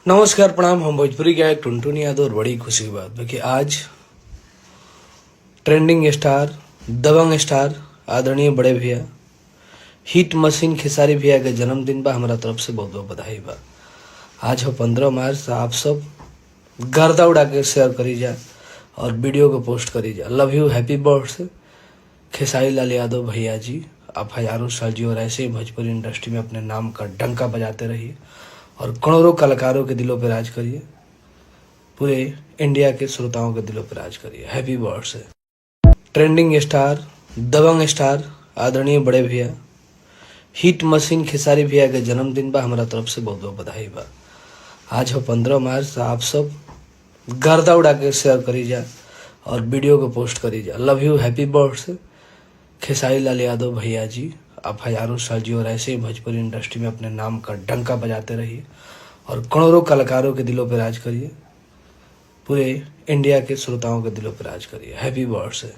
नमस्कार प्रणाम। हम भोजपुरी गायक टुनटुन यादव। और बड़ी खुशी की बात है कि आज ट्रेंडिंग स्टार, दबंग स्टार, आदरणीय बड़े भैया, हिट मशीन खेसारी भैया के जन्मदिन बा। हमारा तरफ से बहुत बहुत बधाई बा। आज हो 15 मार्च। आप सब गर्दा उड़ा के शेयर करी जा और वीडियो को पोस्ट करी जा। Love you, happy birthday Khesari Lal Yadav भैया जी। आप हजारों साल जी और ऐसे ही भोजपुरी इंडस्ट्री में अपने नाम का डंका बजाते रहिए और करोड़ों कलाकारों के दिलों पर राज करिए। पूरे इंडिया के श्रोताओं के दिलों पर राज करिए। Happy birthday. ट्रेंडिंग स्टार, दबंग स्टार, आदरणीय बड़े भैया, हिट मशीन खेसारी भैया के जन्मदिन बा। हमारा तरफ से बहुत बहुत बधाई बा। आज हो 15 मार्च। आप सब गर्दा उड़ा के शेयर करी जा और वीडियो को पोस्ट करी जा। Love you, happy birthday Khesari Lal Yadav भैया जी। आप हजारों साल जी और ऐसे ही भोजपुरी इंडस्ट्री में अपने नाम का डंका बजाते रहिए और करोड़ों कलाकारों के दिलों पर राज करिए। पूरे इंडिया के श्रोताओं के दिलों पर राज करिए। Happy birthday.